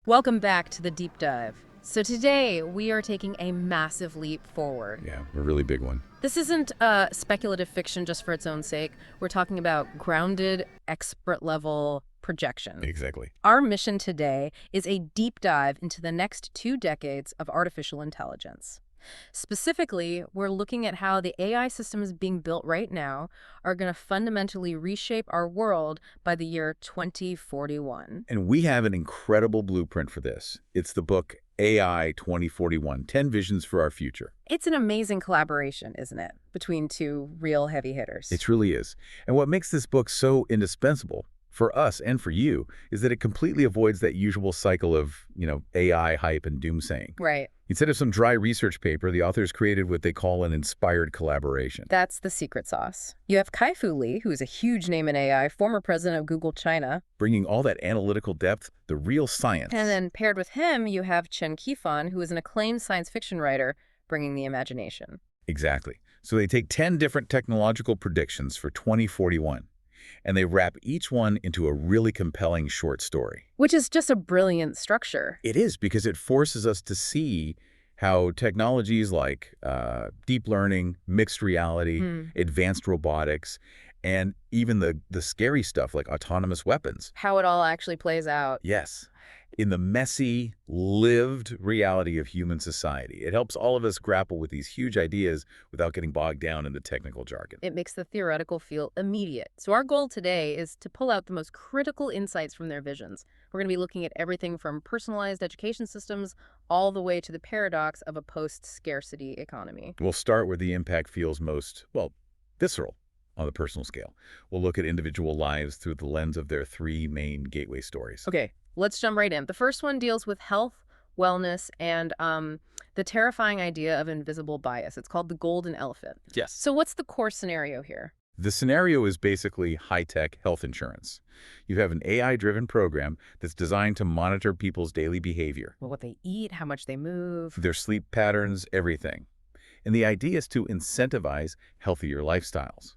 Welcome back to the deep dive. So today we are taking a massive leap forward. Yeah, a really big one. This isn't speculative fiction just for its own sake. We're talking about grounded, expert-level projection. Exactly. Our mission today is a deep dive into the next 2 decades of artificial intelligence. Specifically, we're looking at how the AI systems being built right now are going to fundamentally reshape our world by the year 2041. And we have an incredible blueprint for this. It's the book AI 2041, 10 Visions for Our Future. It's an amazing collaboration, isn't it, between two real heavy hitters? It truly is. And what makes this book so indispensable for us and for you is that it completely avoids that usual cycle of, AI hype and doomsaying. Right. Instead of some dry research paper, the authors created what they call an inspired collaboration. That's the secret sauce. You have Kai-Fu Lee, who is a huge name in AI, former president of Google China. Bringing all that analytical depth, the real science. And then paired with him, you have Chen Qiufan, who is an acclaimed science fiction writer, bringing the imagination. Exactly. So they take 10 different technological predictions for 2041, and they wrap each one into a really compelling short story. Which is just a brilliant structure. It is, because it forces us to see how technologies like deep learning, mixed reality, advanced robotics, and even the scary stuff like autonomous weapons. How it all actually plays out. Yes. In the messy, lived reality of human society. It helps all of us grapple with these huge ideas without getting bogged down in the technical jargon. It makes the theoretical feel immediate. So our goal today is to pull out the most critical insights from their visions. We're going to be looking at everything from personalized education systems all the way to the paradox of a post-scarcity economy. We'll start where the impact feels most, visceral on the personal scale. We'll look at individual lives through the lens of their 3 main gateway stories. Okay, let's jump right in. The first one deals with health, wellness, and the terrifying idea of invisible bias. It's called the golden elephant. Yes. So what's the core scenario here? The scenario is basically high-tech health insurance. You have an AI-driven program that's designed to monitor people's daily behavior. Well, what they eat, how much they move. Their sleep patterns, everything. And the idea is to incentivize healthier lifestyles.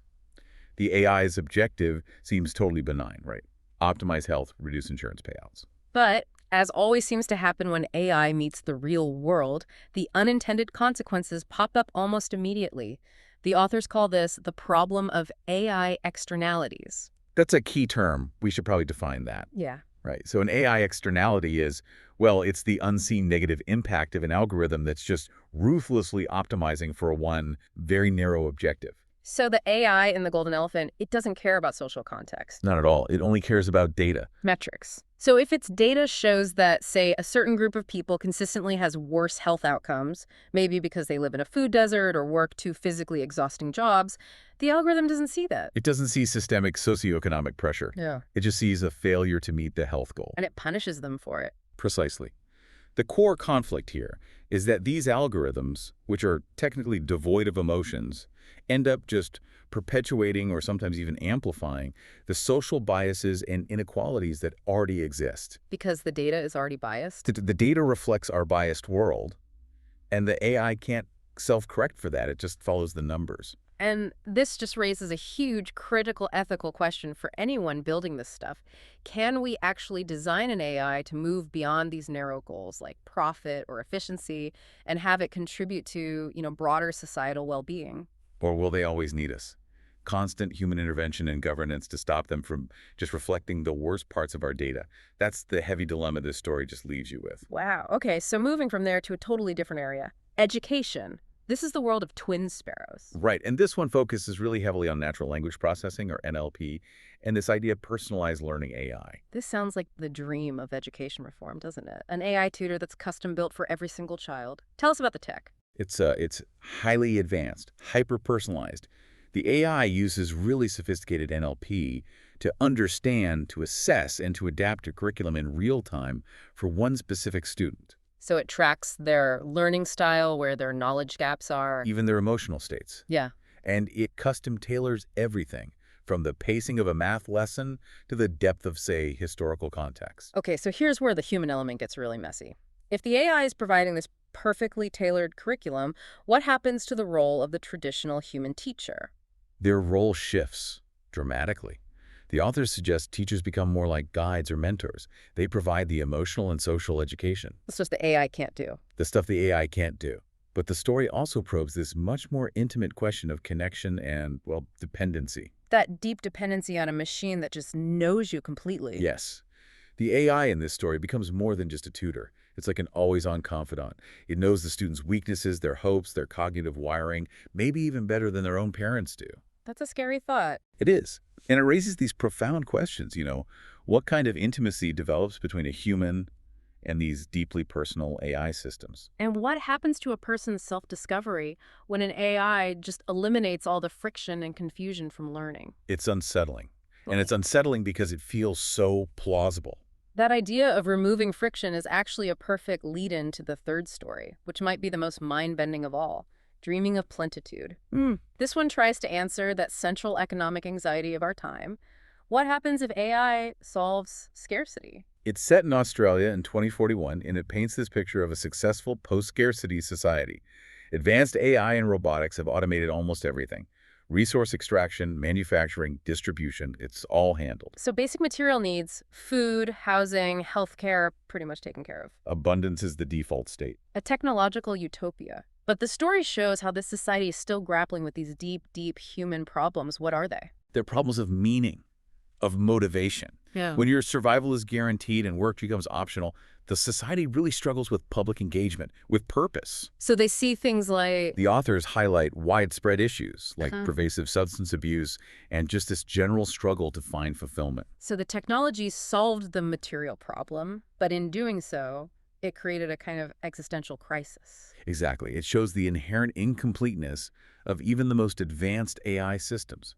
The AI's objective seems totally benign, right? Optimize health, reduce insurance payouts. But, as always seems to happen when AI meets the real world, the unintended consequences pop up almost immediately. The authors call this the problem of AI externalities. That's a key term. We should probably define that. Yeah. Right. So an AI externality is, it's the unseen negative impact of an algorithm that's just ruthlessly optimizing for one very narrow objective. So the AI in the golden elephant, it doesn't care about social context. Not at all. It only cares about data. Metrics. So if its data shows that, say, a certain group of people consistently has worse health outcomes, maybe because they live in a food desert or work 2 physically exhausting jobs, the algorithm doesn't see that. It doesn't see systemic socioeconomic pressure. Yeah. It just sees a failure to meet the health goal. And it punishes them for it. Precisely. The core conflict here is that these algorithms, which are technically devoid of emotions, end up just perpetuating or sometimes even amplifying the social biases and inequalities that already exist. Because the data is already biased? The data reflects our biased world, and the AI can't self-correct for that. It just follows the numbers. And this just raises a huge critical ethical question for anyone building this stuff. Can we actually design an AI to move beyond these narrow goals like profit or efficiency and have it contribute to, broader societal well-being? Or will they always need us? Constant human intervention and governance to stop them from just reflecting the worst parts of our data. That's the heavy dilemma this story just leaves you with. Wow. Okay, so moving from there to a totally different area. Education. This is the world of twin sparrows. Right, and this one focuses really heavily on natural language processing, or NLP, and this idea of personalized learning AI. This sounds like the dream of education reform, doesn't it? An AI tutor that's custom built for every single child. Tell us about the tech. It's highly advanced, hyper-personalized. The AI uses really sophisticated NLP to understand, to assess, and to adapt a curriculum in real time for one specific student. So it tracks their learning style, where their knowledge gaps are. Even their emotional states. Yeah. And it custom tailors everything, from the pacing of a math lesson to the depth of, say, historical context. Okay, so here's where the human element gets really messy. If the AI is providing this perfectly tailored curriculum, what happens to the role of the traditional human teacher? Their role shifts dramatically. The authors suggest teachers become more like guides or mentors. They provide the emotional and social education, It's just the AI can't do. the stuff the AI can't do. But the story also probes this much more intimate question of connection and, well, dependency. That deep dependency on a machine that just knows you completely. Yes. The AI in this story becomes more than just a tutor. It's like an always-on confidant. It knows the students' weaknesses, their hopes, their cognitive wiring, maybe even better than their own parents do. That's a scary thought. It is. And it raises these profound questions, what kind of intimacy develops between a human and these deeply personal AI systems? And what happens to a person's self-discovery when an AI just eliminates all the friction and confusion from learning? It's unsettling. And it's unsettling because it feels so plausible. That idea of removing friction is actually a perfect lead-in to the third story, which might be the most mind-bending of all, dreaming of plentitude. This one tries to answer that central economic anxiety of our time. What happens if AI solves scarcity? It's set in Australia in 2041, and it paints this picture of a successful post-scarcity society. Advanced AI and robotics have automated almost everything. Resource extraction, manufacturing, distribution, it's all handled. So basic material needs, food, housing, healthcare, pretty much taken care of. Abundance is the default state. A technological utopia. But the story shows how this society is still grappling with these deep, deep human problems. What are they? They're problems of meaning, of motivation. Yeah. When your survival is guaranteed and work becomes optional, the society really struggles with public engagement, with purpose. So they see things like... The authors highlight widespread issues like pervasive substance abuse and just this general struggle to find fulfillment. So the technology solved the material problem, but in doing so, it created a kind of existential crisis. Exactly. It shows the inherent incompleteness of even the most advanced AI systems.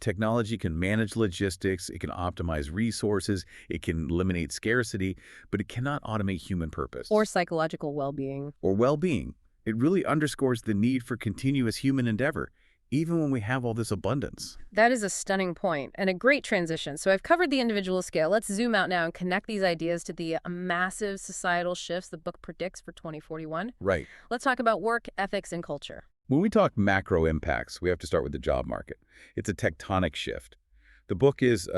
Technology can manage logistics, it can optimize resources, it can eliminate scarcity, but it cannot automate human purpose. Or psychological well-being. Or well-being. It really underscores the need for continuous human endeavor, even when we have all this abundance. That is a stunning point and a great transition. So I've covered the individual scale. Let's zoom out now and connect these ideas to the massive societal shifts the book predicts for 2041. Right. Let's talk about work, ethics, and culture. When we talk macro impacts, we have to start with the job market. It's a tectonic shift. The book is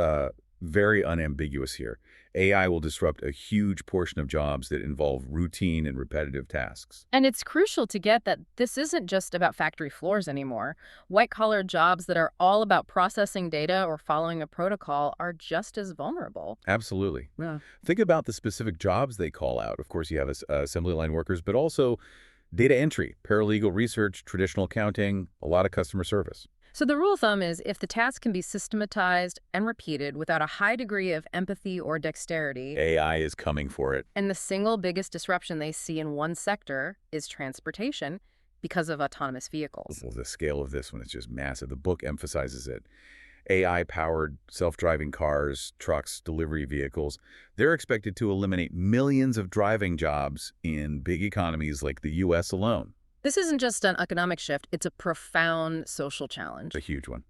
very unambiguous here. AI will disrupt a huge portion of jobs that involve routine and repetitive tasks. And it's crucial to get that this isn't just about factory floors anymore. White-collar jobs that are all about processing data or following a protocol are just as vulnerable. Absolutely. Yeah. Think about the specific jobs they call out. Of course, you have assembly line workers, but also data entry, paralegal research, traditional accounting, a lot of customer service. So the rule of thumb is if the task can be systematized and repeated without a high degree of empathy or dexterity, AI is coming for it. and the single biggest disruption they see in one sector is transportation because of autonomous vehicles. Well, the scale of this one is just massive. The book emphasizes it. AI-powered self-driving cars, trucks, delivery vehicles, they're expected to eliminate millions of driving jobs in big economies like the U.S. alone. This isn't just an economic shift, it's a profound social challenge. A huge one.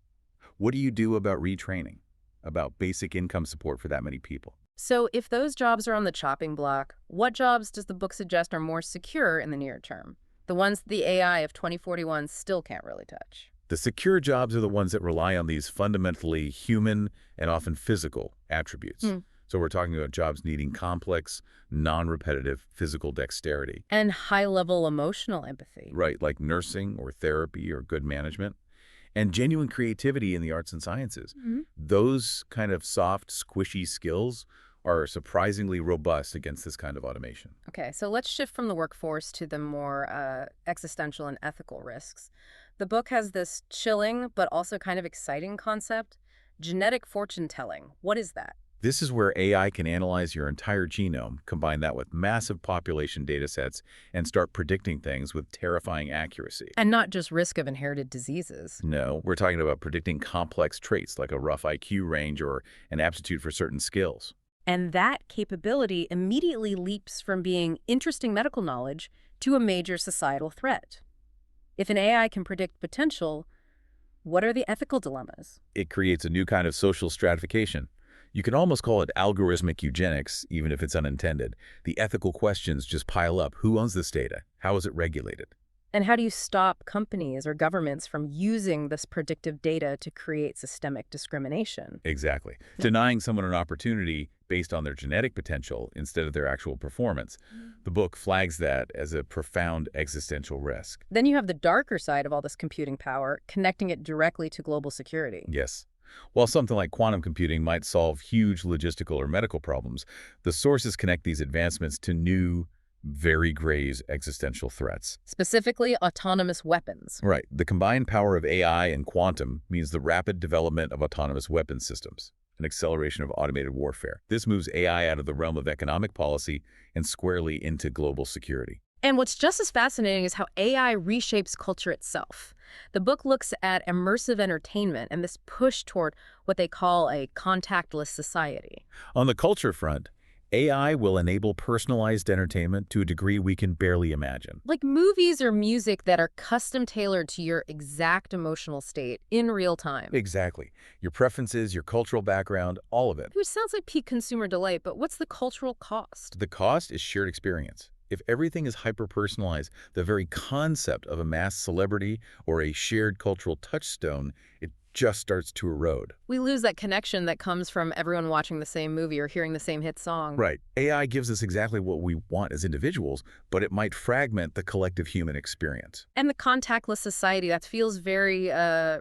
What do you do about retraining, about basic income support for that many people? So if those jobs are on the chopping block, what jobs does the book suggest are more secure in the near term? The ones the AI of 2041 still can't really touch. The secure jobs are the ones that rely on these fundamentally human and often physical attributes. So we're talking about jobs needing complex, non-repetitive physical dexterity. And high-level emotional empathy. Right, like nursing or therapy or good management. And genuine creativity in the arts and sciences. Those kind of soft, squishy skills are surprisingly robust against this kind of automation. Okay, so let's shift from the workforce to the more existential and ethical risks. The book has this chilling but also kind of exciting concept, genetic fortune telling. What is that? This is where AI can analyze your entire genome, combine that with massive population data sets, and start predicting things with terrifying accuracy. And not just risk of inherited diseases. No, we're talking about predicting complex traits like a rough IQ range or an aptitude for certain skills. And that capability immediately leaps from being interesting medical knowledge to a major societal threat. If an AI can predict potential, what are the ethical dilemmas? It creates a new kind of social stratification. You can almost call it algorithmic eugenics, even if it's unintended. The ethical questions just pile up. Who owns this data? How is it regulated? And how do you stop companies or governments from using this predictive data to create systemic discrimination? Exactly. Denying someone an opportunity based on their genetic potential instead of their actual performance. The book flags that as a profound existential risk. Then you have the darker side of all this computing power, connecting it directly to global security. Yes. While something like quantum computing might solve huge logistical or medical problems, the sources connect these advancements to new, very grave existential threats. Specifically, autonomous weapons. Right. The combined power of AI and quantum means the rapid development of autonomous weapons systems, an acceleration of automated warfare. This moves AI out of the realm of economic policy and squarely into global security. And what's just as fascinating is how AI reshapes culture itself. The book looks at immersive entertainment and this push toward what they call a contactless society. On the culture front, AI will enable personalized entertainment to a degree we can barely imagine. Like movies or music that are custom tailored to your exact emotional state in real time. Exactly. Your preferences, your cultural background, all of it. Which sounds like peak consumer delight, but what's the cultural cost? The cost is shared experience. If everything is hyper-personalized, the very concept of a mass celebrity or a shared cultural touchstone, it just starts to erode. We lose that connection that comes from everyone watching the same movie or hearing the same hit song. Right. AI gives us exactly what we want as individuals, but it might fragment the collective human experience. And the contactless society, that feels very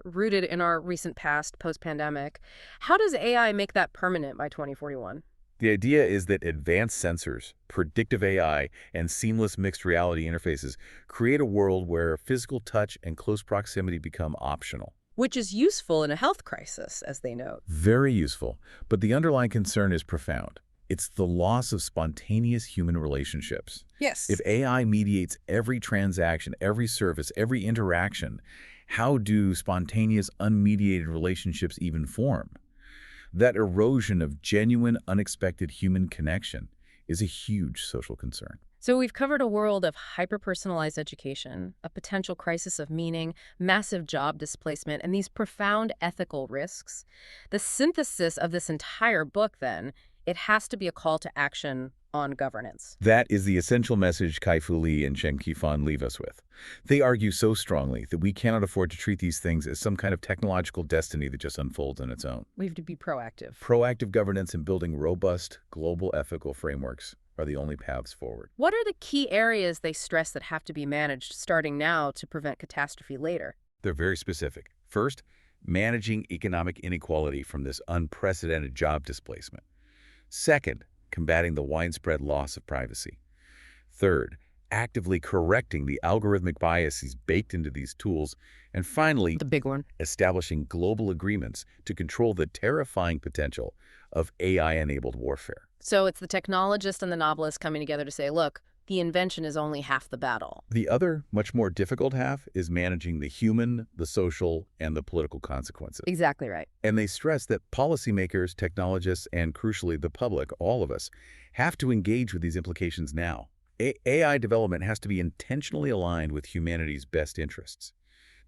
rooted in our recent past, post-pandemic. How does AI make that permanent by 2041? The idea is that advanced sensors, predictive AI, and seamless mixed reality interfaces create a world where physical touch and close proximity become optional. Which is useful in a health crisis, as they note. Very useful, but the underlying concern is profound. It's the loss of spontaneous human relationships. Yes. If AI mediates every transaction, every service, every interaction, how do spontaneous, unmediated relationships even form? That erosion of genuine, unexpected human connection is a huge social concern. So we've covered a world of hyper-personalized education, a potential crisis of meaning, massive job displacement, and these profound ethical risks. The synthesis of this entire book, then, it has to be a call to action on governance. That is the essential message Kai-Fu Lee and Chen Qiufan leave us with. They argue so strongly that we cannot afford to treat these things as some kind of technological destiny that just unfolds on its own. We have to be proactive. Proactive governance and building robust, global ethical frameworks are the only paths forward. What are the key areas they stress that have to be managed starting now to prevent catastrophe later? They're very specific. First, managing economic inequality from this unprecedented job displacement. Second, combating the widespread loss of privacy. Third, actively correcting the algorithmic biases baked into these tools. And finally, The big one. establishing global agreements to control the terrifying potential of AI-enabled warfare. So it's the technologist and the novelist coming together to say, look, the invention is only half the battle. The other, much more difficult half is managing the human, the social, and the political consequences. Exactly right. And they stress that policymakers, technologists, and crucially the public, all of us, have to engage with these implications now. AI development has to be intentionally aligned with humanity's best interests,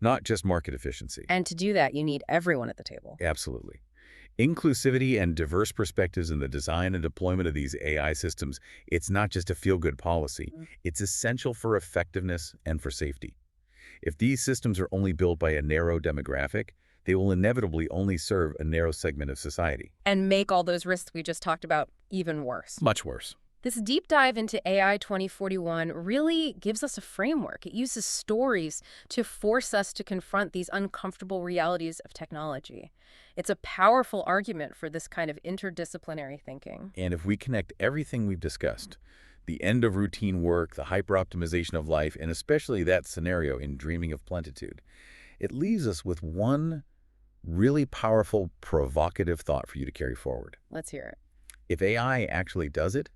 not just market efficiency. And to do that, you need everyone at the table. Absolutely. Inclusivity and diverse perspectives in the design and deployment of these AI systems, it's not just a feel-good policy. It's essential for effectiveness and for safety. If these systems are only built by a narrow demographic, they will inevitably only serve a narrow segment of society. And make all those risks we just talked about even worse. Much worse. This deep dive into AI 2041 really gives us a framework. It uses stories to force us to confront these uncomfortable realities of technology. It's a powerful argument for this kind of interdisciplinary thinking. And if we connect everything we've discussed, the end of routine work, the hyper-optimization of life, and especially that scenario in Dreaming of Plenitude, it leaves us with one really powerful, provocative thought for you to carry forward. Let's hear it. If AI actually does it,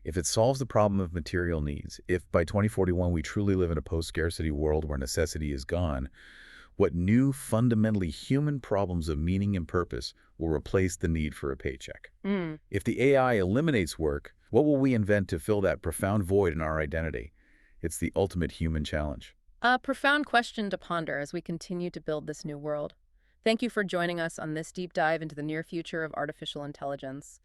if it solves the problem of material needs, if by 2041 we truly live in a post-scarcity world where necessity is gone, what new, fundamentally human problems of meaning and purpose will replace the need for a paycheck? If the AI eliminates work, what will we invent to fill that profound void in our identity? It's the ultimate human challenge. A profound question to ponder as we continue to build this new world. Thank you for joining us on this deep dive into the near future of artificial intelligence.